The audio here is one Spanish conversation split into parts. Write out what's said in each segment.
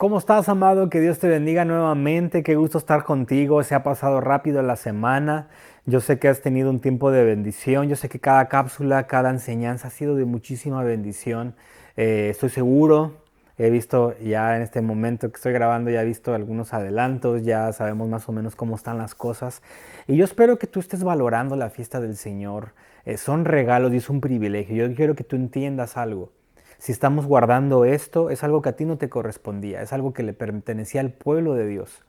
¿Cómo estás, amado? Que Dios te bendiga nuevamente. Qué gusto estar contigo. Se ha pasado rápido la semana. Yo sé que has tenido un tiempo de bendición. Yo sé que cada cápsula, cada enseñanza ha sido de muchísima bendición. Estoy seguro. He visto ya en este momento que estoy grabando, ya he visto algunos adelantos. Ya sabemos más o menos cómo están las cosas. Y yo espero que tú estés valorando la fiesta del Señor. Son regalos y es un privilegio. Yo quiero que tú entiendas algo. Si estamos guardando esto, es algo que a ti no te correspondía, es algo que le pertenecía al pueblo de Dios.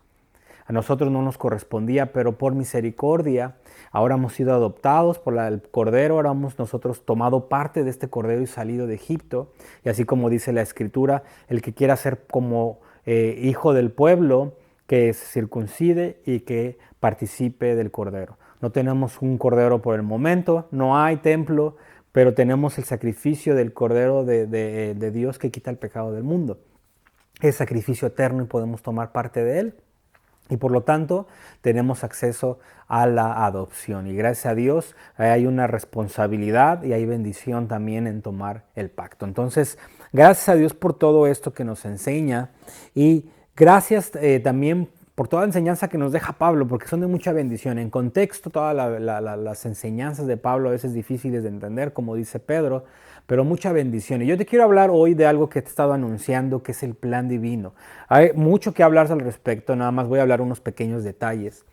A nosotros no nos correspondía, pero por misericordia, ahora hemos sido adoptados por el Cordero, ahora hemos nosotros tomado parte de este Cordero y salido de Egipto. Y así como dice la Escritura, el que quiera ser como hijo del pueblo, que se circuncide y que participe del Cordero. No tenemos un Cordero por el momento, no hay templo, pero tenemos el sacrificio del Cordero de Dios que quita el pecado del mundo. Es sacrificio eterno y podemos tomar parte de él. Y por lo tanto tenemos acceso a la adopción. Y gracias a Dios hay una responsabilidad y hay bendición también en tomar el pacto. Entonces, gracias a Dios por todo esto que nos enseña. Y gracias también por toda la enseñanza que nos deja Pablo, porque son de mucha bendición. En contexto, todas las enseñanzas de Pablo a veces difíciles de entender, como dice Pedro, pero mucha bendición. Y yo te quiero hablar hoy de algo que te he estado anunciando, que es el plan divino. Hay mucho que hablar al respecto, nada más voy a hablar unos pequeños detalles.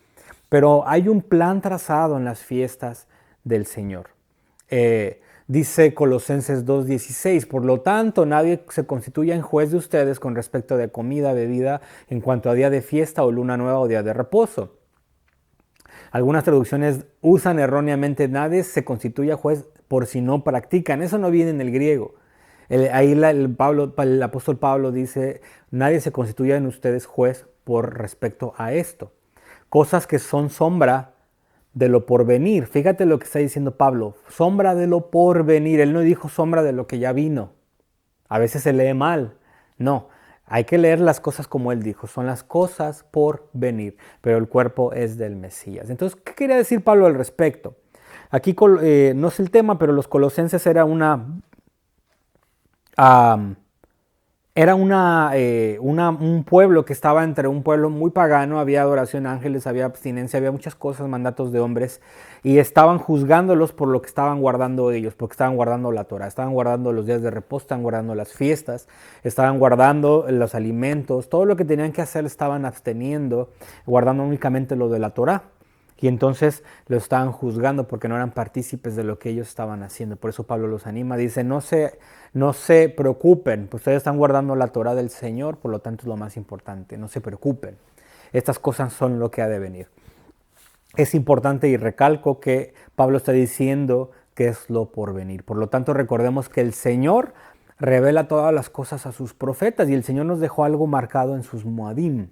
Pero hay un plan trazado en las fiestas del Señor. Dice Colosenses 2:16, por lo tanto nadie se constituya en juez de ustedes con respecto de comida, bebida, en cuanto a día de fiesta o luna nueva o día de reposo. Algunas traducciones usan erróneamente nadie se constituya juez por si no practican. Eso no viene en el griego. El apóstol Pablo dice, nadie se constituya en ustedes juez por respecto a esto. Cosas que son sombra de lo porvenir. Fíjate lo que está diciendo Pablo, sombra de lo porvenir. Él no dijo sombra de lo que ya vino. A veces se lee mal. No, hay que leer las cosas como él dijo, son las cosas por venir, pero el cuerpo es del Mesías. Entonces, ¿qué quería decir Pablo al respecto? Aquí no es el tema, pero los colosenses um, era un pueblo que estaba entre un pueblo muy pagano, había adoración a ángeles, había abstinencia, había muchas cosas, mandatos de hombres, y estaban juzgándolos por lo que estaban guardando ellos, porque estaban guardando la Torah, estaban guardando los días de reposo, estaban guardando las fiestas, estaban guardando los alimentos, todo lo que tenían que hacer estaban absteniendo, guardando únicamente lo de la Torah. Y entonces lo estaban juzgando porque no eran partícipes de lo que ellos estaban haciendo. Por eso Pablo los anima, dice, no se preocupen, pues ustedes están guardando la Torah del Señor, por lo tanto es lo más importante, no se preocupen. Estas cosas son lo que ha de venir. Es importante y recalco que Pablo está diciendo que es lo por venir. Por lo tanto, recordemos que el Señor revela todas las cosas a sus profetas y el Señor nos dejó algo marcado en sus Moadim.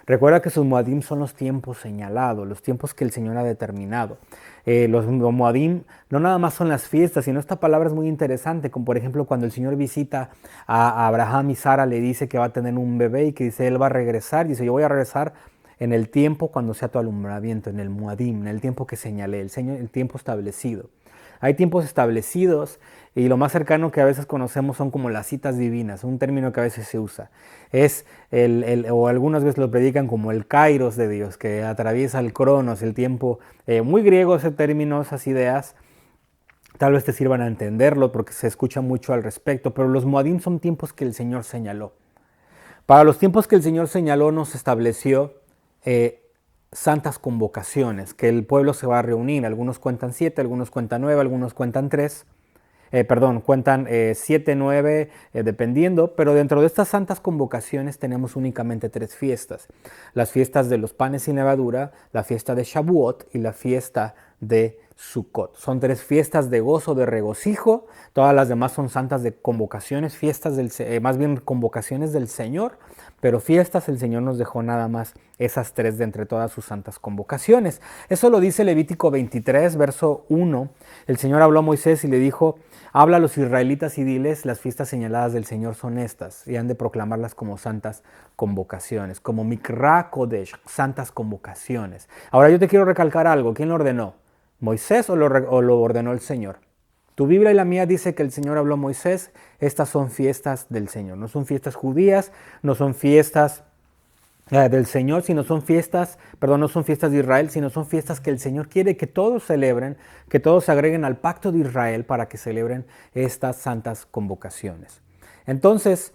Recuerda que sus Moadim son los tiempos señalados, los tiempos que el Señor ha determinado. Los Moadim no nada más son las fiestas, sino esta palabra es muy interesante, como por ejemplo cuando el Señor visita a Abraham y Sara, le dice que va a tener un bebé y que dice, él va a regresar, dice, yo voy a regresar en el tiempo cuando sea tu alumbramiento, en el Moadim, en el tiempo que señalé, el tiempo establecido. Hay tiempos establecidos y lo más cercano que a veces conocemos son como las citas divinas, un término que a veces se usa. O algunas veces lo predican como el kairos de Dios, que atraviesa el cronos, el tiempo. Muy griego ese término, esas ideas. Tal vez te sirvan a entenderlo porque se escucha mucho al respecto, pero los moadim son tiempos que el Señor señaló. Para los tiempos que el Señor señaló nos estableció santas convocaciones, que el pueblo se va a reunir. Algunos cuentan 7, algunos cuentan 9, algunos cuentan 3. Cuentan 7, 9, dependiendo, pero dentro de estas santas convocaciones tenemos únicamente 3 fiestas. Las fiestas de los panes sin levadura, la fiesta de Shavuot y la fiesta de Sukkot. Son 3 fiestas de gozo, de regocijo. Todas las demás son santas de convocaciones, más bien convocaciones del Señor, pero fiestas el Señor nos dejó nada más esas 3 de entre todas sus santas convocaciones. Eso lo dice Levítico 23, verso 1. El Señor habló a Moisés y le dijo, habla a los israelitas y diles, las fiestas señaladas del Señor son estas, y han de proclamarlas como santas convocaciones, como Mikra Kodesh, santas convocaciones. Ahora yo te quiero recalcar algo, ¿quién lo ordenó? ¿Moisés o lo ordenó el Señor? Tu Biblia y la mía dice que el Señor habló a Moisés, estas son fiestas del Señor. No son fiestas judías, no son fiestas del Señor, sino son fiestas, perdón, no son fiestas de Israel, sino son fiestas que el Señor quiere que todos celebren, que todos se agreguen al pacto de Israel para que celebren estas santas convocaciones. Entonces,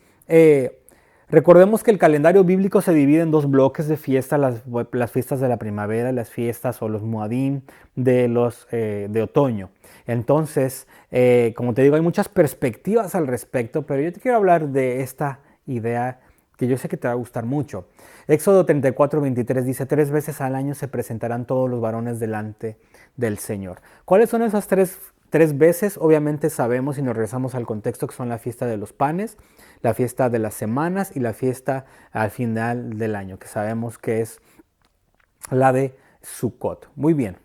recordemos que el calendario bíblico se divide en dos bloques de fiestas, las fiestas de la primavera y las fiestas o los Moadim de otoño. Entonces, como te digo, hay muchas perspectivas al respecto, pero yo te quiero hablar de esta idea que yo sé que te va a gustar mucho. Éxodo 34:23 dice, 3 veces al año se presentarán todos los varones delante del Señor. ¿Cuáles son esas tres veces? Obviamente sabemos, y nos regresamos al contexto, que son la fiesta de los panes, la fiesta de las semanas y la fiesta al final del año, que sabemos que es la de Sukkot. Muy bien.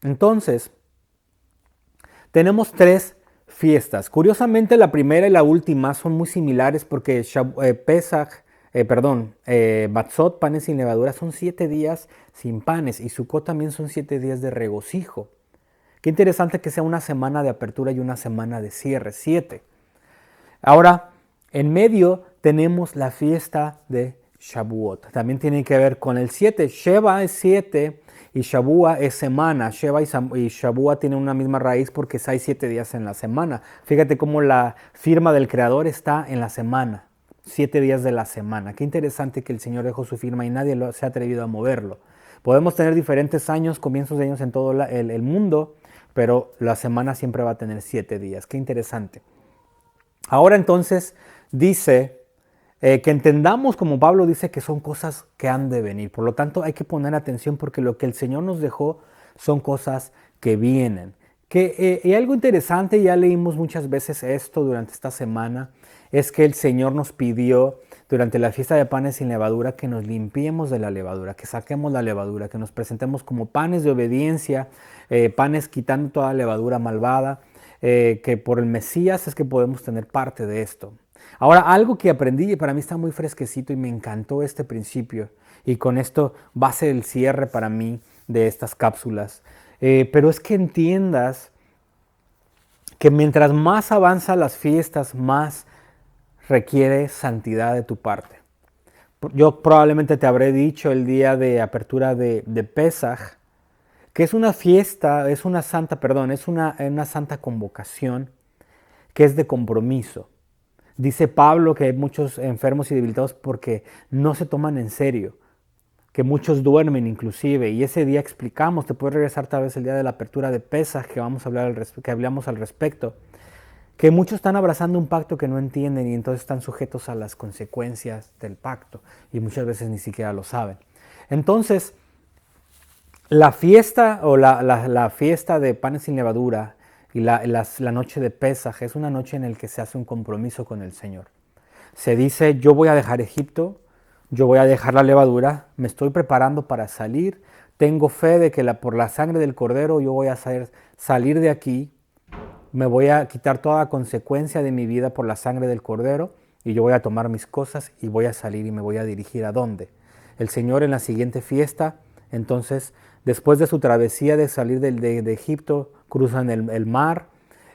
Entonces, tenemos tres fiestas. Curiosamente, la primera y la última son muy similares porque Matzot, panes sin levadura, son 7 días sin panes, y Sukkot también son 7 días de regocijo. Qué interesante que sea una semana de apertura y una semana de cierre, 7. Ahora, en medio tenemos la fiesta de Shavuot. También tiene que ver con el 7. Sheva es 7 y Shavua es semana. Sheva y Shavua tienen una misma raíz porque hay 7 días en la semana. Fíjate cómo la firma del Creador está en la semana. 7 días de la semana. Qué interesante que el Señor dejó su firma y nadie se ha atrevido a moverlo. Podemos tener diferentes años, comienzos de años en todo el mundo, pero la semana siempre va a tener 7 días. Qué interesante. Ahora entonces dice que entendamos, como Pablo dice, que son cosas que han de venir. Por lo tanto, hay que poner atención porque lo que el Señor nos dejó son cosas que vienen. Y algo interesante, ya leímos muchas veces esto durante esta semana, es que el Señor nos pidió durante la fiesta de panes sin levadura que nos limpiemos de la levadura, que saquemos la levadura, que nos presentemos como panes de obediencia, panes quitando toda levadura malvada, que por el Mesías es que podemos tener parte de esto. Ahora, algo que aprendí y para mí está muy fresquecito y me encantó este principio, y con esto va a ser el cierre para mí de estas cápsulas, pero es que entiendas que mientras más avanzan las fiestas, más requiere santidad de tu parte. Yo probablemente te habré dicho el día de apertura de Pesaj, que es una fiesta, es una santa convocación que es de compromiso. Dice Pablo que hay muchos enfermos y debilitados porque no se toman en serio, que muchos duermen inclusive, y ese día explicamos, te puedes regresar tal vez el día de la apertura de Pesaj, que hablamos al respecto, que muchos están abrazando un pacto que no entienden y entonces están sujetos a las consecuencias del pacto y muchas veces ni siquiera lo saben. Entonces, la fiesta o la fiesta de panes sin levadura y la noche de Pesaj es una noche en la que se hace un compromiso con el Señor. Se dice, yo voy a dejar Egipto, yo voy a dejar la levadura, me estoy preparando para salir, tengo fe de que por la sangre del Cordero yo voy a salir de aquí, me voy a quitar toda consecuencia de mi vida por la sangre del Cordero y yo voy a tomar mis cosas y voy a salir y me voy a dirigir ¿a dónde? El Señor en la siguiente fiesta, entonces, después de su travesía de salir de Egipto, cruzan el mar,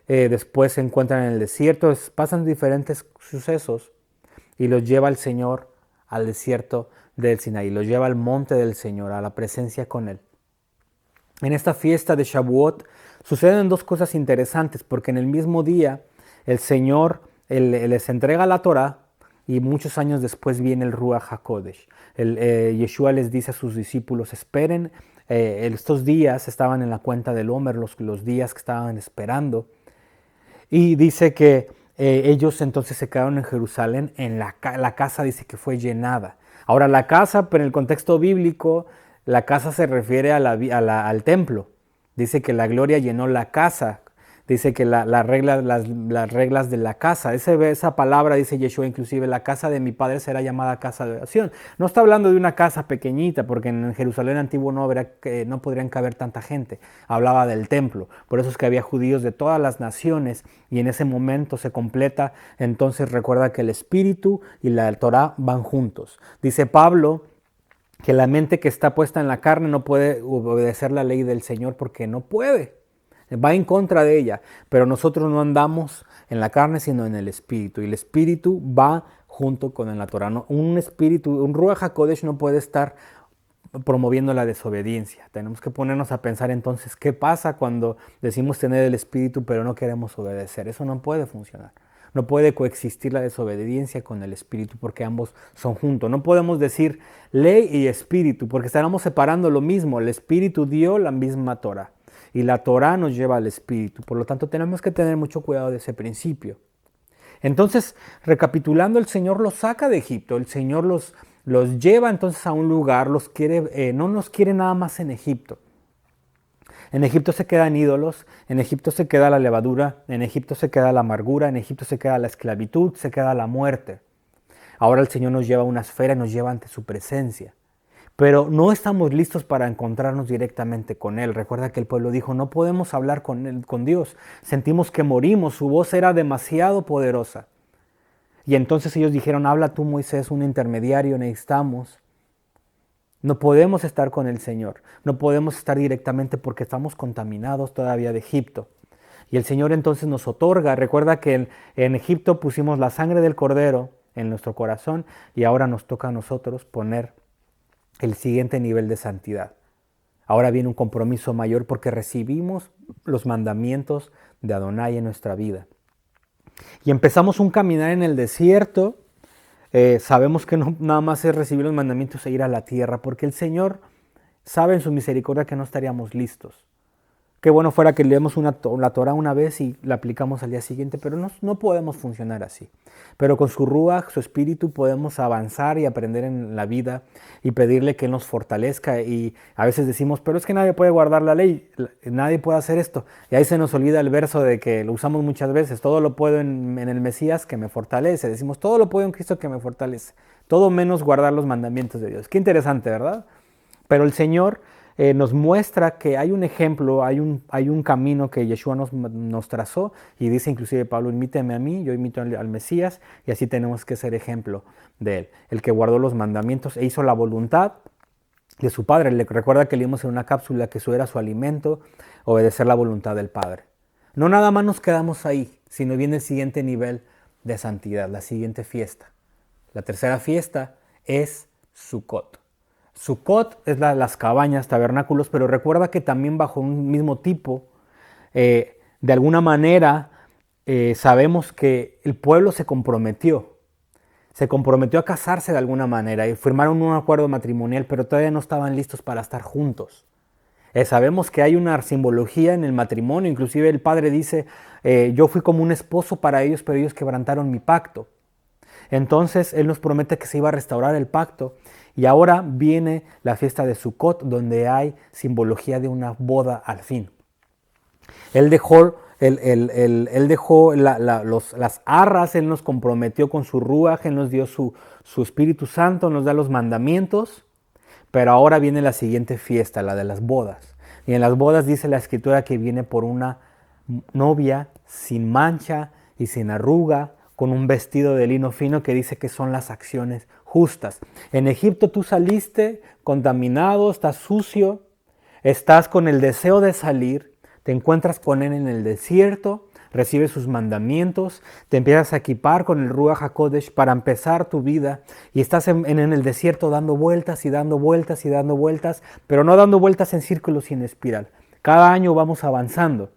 después se encuentran en el desierto, pasan diferentes sucesos y los lleva el Señor al desierto del Sinaí, los lleva al monte del Señor, a la presencia con Él. En esta fiesta de Shavuot suceden dos cosas interesantes, porque en el mismo día el Señor les entrega la Torá y muchos años después viene el Ruach HaKodesh. Yeshua les dice a sus discípulos, esperen, estos días estaban en la cuenta del Homer, los días que estaban esperando, y dice que ellos entonces se quedaron en Jerusalén, en la casa dice que fue llenada. Ahora la casa, pero en el contexto bíblico, la casa se refiere al templo. Dice que la gloria llenó la casa. Dice que las reglas de la casa. Esa palabra dice Yeshua, inclusive, la casa de mi padre será llamada casa de oración. No está hablando de una casa pequeñita, porque en Jerusalén antiguo no podrían caber tanta gente. Hablaba del templo. Por eso es que había judíos de todas las naciones y en ese momento se completa. Entonces recuerda que el Espíritu y la Torá van juntos. Dice Pablo que la mente que está puesta en la carne no puede obedecer la ley del Señor porque no puede. va en contra de ella, pero nosotros no andamos en la carne, sino en el Espíritu, y el Espíritu va junto con la Torah. ¿No? Un espíritu, un Ruach HaKodesh no puede estar promoviendo la desobediencia. Tenemos que ponernos a pensar entonces qué pasa cuando decimos tener el Espíritu pero no queremos obedecer. Eso no puede funcionar. No puede coexistir la desobediencia con el Espíritu porque ambos son juntos. No podemos decir ley y Espíritu porque estaremos separando lo mismo. El Espíritu dio la misma Torah y la Torah nos lleva al Espíritu. Por lo tanto, tenemos que tener mucho cuidado de ese principio. Entonces, recapitulando, el Señor los saca de Egipto. El Señor los lleva entonces a un lugar, no los quiere nada más en Egipto. En Egipto se quedan ídolos, en Egipto se queda la levadura, en Egipto se queda la amargura, en Egipto se queda la esclavitud, se queda la muerte. Ahora el Señor nos lleva a una esfera y nos lleva ante su presencia. Pero no estamos listos para encontrarnos directamente con Él. Recuerda que el pueblo dijo, no podemos hablar con Dios. Sentimos que morimos, su voz era demasiado poderosa. Y entonces ellos dijeron, habla tú Moisés, un intermediario necesitamos. No podemos estar con el Señor, no podemos estar directamente porque estamos contaminados todavía de Egipto. Y el Señor entonces nos otorga, recuerda que en Egipto pusimos la sangre del cordero en nuestro corazón y ahora nos toca a nosotros poner el siguiente nivel de santidad. Ahora viene un compromiso mayor porque recibimos los mandamientos de Adonai en nuestra vida. Y empezamos un caminar en el desierto. Sabemos que no nada más es recibir los mandamientos e ir a la tierra, porque el Señor sabe en su misericordia que no estaríamos listos. Qué bueno fuera que leemos la Torah una vez y la aplicamos al día siguiente, pero no podemos funcionar así. Pero con su Ruach, su Espíritu, podemos avanzar y aprender en la vida y pedirle que nos fortalezca. Y a veces decimos, pero es que nadie puede guardar la ley, nadie puede hacer esto. Y ahí se nos olvida el verso de que lo usamos muchas veces, todo lo puedo en el Mesías que me fortalece. Decimos, todo lo puedo en Cristo que me fortalece. Todo menos guardar los mandamientos de Dios. Qué interesante, ¿verdad? Pero el Señor nos muestra que hay un ejemplo, hay un camino que Yeshua nos trazó y dice inclusive Pablo, imíteme a mí, yo imito al Mesías y así tenemos que ser ejemplo de él. El que guardó los mandamientos e hizo la voluntad de su Padre. Le recuerda que leímos en una cápsula que eso era su alimento, obedecer la voluntad del Padre. No nada más nos quedamos ahí, sino viene el siguiente nivel de santidad, la siguiente fiesta. La tercera fiesta es Sukkot. Sukkot es las cabañas, tabernáculos, pero recuerda que también bajo un mismo tipo, de alguna manera, sabemos que el pueblo se comprometió a casarse de alguna manera y firmaron un acuerdo matrimonial, pero todavía no estaban listos para estar juntos. Sabemos que hay una simbología en el matrimonio, inclusive el padre dice, yo fui como un esposo para ellos, pero ellos quebrantaron mi pacto. Entonces Él nos promete que se iba a restaurar el pacto y ahora viene la fiesta de Sukkot donde hay simbología de una boda al fin. Él dejó, las arras, Él nos comprometió con su Ruach, Él nos dio su Espíritu Santo, nos da los mandamientos, pero ahora viene la siguiente fiesta, la de las bodas. Y en las bodas dice la Escritura que viene por una novia sin mancha y sin arruga, con un vestido de lino fino que dice que son las acciones justas. En Egipto tú saliste contaminado, estás sucio, estás con el deseo de salir, te encuentras con Él en el desierto, recibes sus mandamientos, te empiezas a equipar con el Ruach HaKodesh para empezar tu vida y estás en el desierto dando vueltas y dando vueltas y dando vueltas, pero no dando vueltas en círculos y en espiral. Cada año vamos avanzando.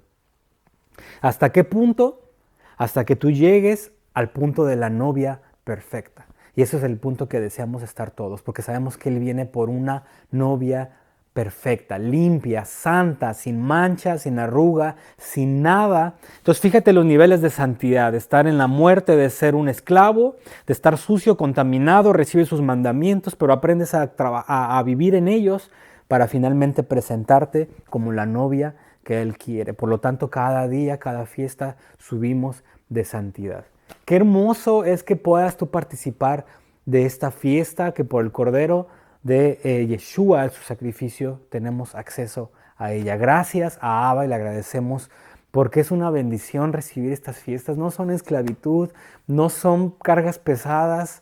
¿Hasta qué punto? Hasta que tú llegues al punto de la novia perfecta. Y ese es el punto que deseamos estar todos, porque sabemos que Él viene por una novia perfecta, limpia, santa, sin mancha, sin arruga, sin nada. Entonces fíjate los niveles de santidad, de estar en la muerte, de ser un esclavo, de estar sucio, contaminado, recibes sus mandamientos, pero aprendes a vivir en ellos para finalmente presentarte como la novia que Él quiere. Por lo tanto, cada día, cada fiesta, subimos de santidad. Qué hermoso es que puedas tú participar de esta fiesta, que por el Cordero de Yeshua, su sacrificio, tenemos acceso a ella. Gracias a Abba y le agradecemos porque es una bendición recibir estas fiestas. No son esclavitud, no son cargas pesadas.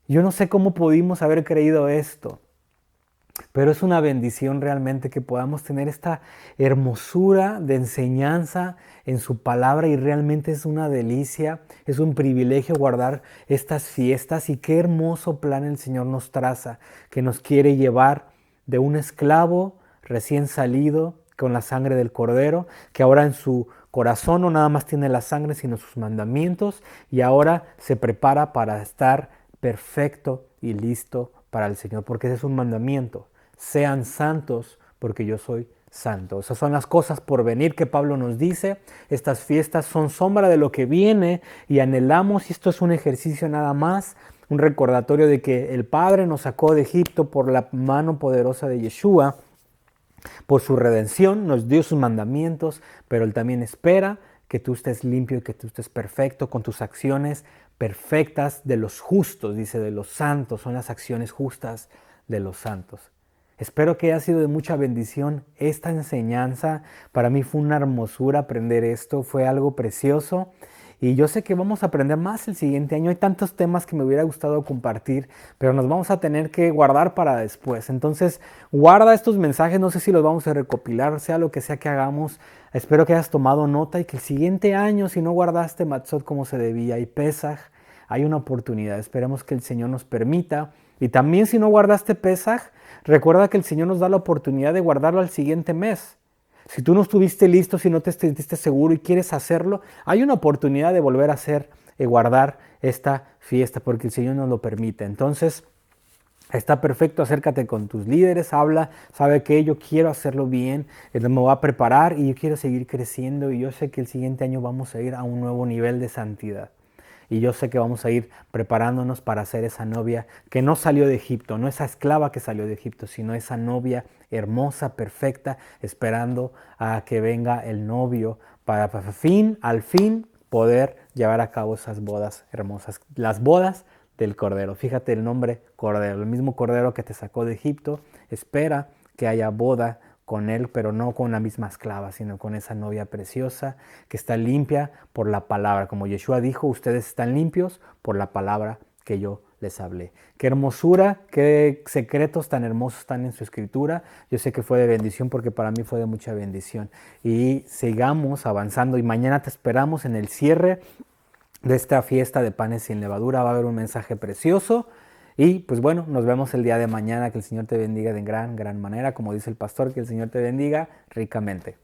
Yo no sé cómo pudimos haber creído esto. Pero es una bendición realmente que podamos tener esta hermosura de enseñanza en su palabra y realmente es una delicia, es un privilegio guardar estas fiestas y qué hermoso plan el Señor nos traza, que nos quiere llevar de un esclavo recién salido con la sangre del Cordero, que ahora en su corazón no nada más tiene la sangre, sino sus mandamientos y ahora se prepara para estar perfecto y listo para el Señor, porque ese es un mandamiento. Sean santos porque yo soy santo. Esas son las cosas por venir que Pablo nos dice. Estas fiestas son sombra de lo que viene y anhelamos, y esto es un ejercicio nada más, un recordatorio de que el Padre nos sacó de Egipto por la mano poderosa de Yeshua, por su redención, nos dio sus mandamientos, pero Él también espera que tú estés limpio y que tú estés perfecto con tus acciones perfectas de los justos, dice, de los santos, son las acciones justas de los santos. Espero que haya sido de mucha bendición esta enseñanza. Para mí fue una hermosura aprender esto, fue algo precioso. Y yo sé que vamos a aprender más el siguiente año. Hay tantos temas que me hubiera gustado compartir, pero nos vamos a tener que guardar para después. Entonces, guarda estos mensajes, no sé si los vamos a recopilar, sea lo que sea que hagamos. Espero que hayas tomado nota y que el siguiente año, si no guardaste Matzot como se debía y Pesaj, hay una oportunidad. Esperemos que el Señor nos permita. Y también si no guardaste Pesaj, recuerda que el Señor nos da la oportunidad de guardarlo al siguiente mes. Si tú no estuviste listo, si no te sentiste seguro y quieres hacerlo, hay una oportunidad de volver a hacer, guardar esta fiesta, porque el Señor nos lo permite. Entonces, está perfecto, acércate con tus líderes, habla, sabe que yo quiero hacerlo bien, me voy a preparar y yo quiero seguir creciendo y yo sé que el siguiente año vamos a ir a un nuevo nivel de santidad. Y yo sé que vamos a ir preparándonos para ser esa novia que no salió de Egipto, no esa esclava que salió de Egipto, sino esa novia hermosa, perfecta, esperando a que venga el novio para al fin poder llevar a cabo esas bodas hermosas, las bodas del Cordero. Fíjate el nombre Cordero, el mismo Cordero que te sacó de Egipto, espera que haya boda con él, pero no con la misma esclava, sino con esa novia preciosa que está limpia por la palabra. Como Yeshua dijo, ustedes están limpios por la palabra que yo les hablé. Qué hermosura, qué secretos tan hermosos están en su escritura. Yo sé que fue de bendición porque para mí fue de mucha bendición. Y sigamos avanzando y mañana te esperamos en el cierre de esta fiesta de panes sin levadura. Va a haber un mensaje precioso. Y pues bueno, nos vemos el día de mañana. Que el Señor te bendiga de gran manera. Como dice el pastor, que el Señor te bendiga ricamente.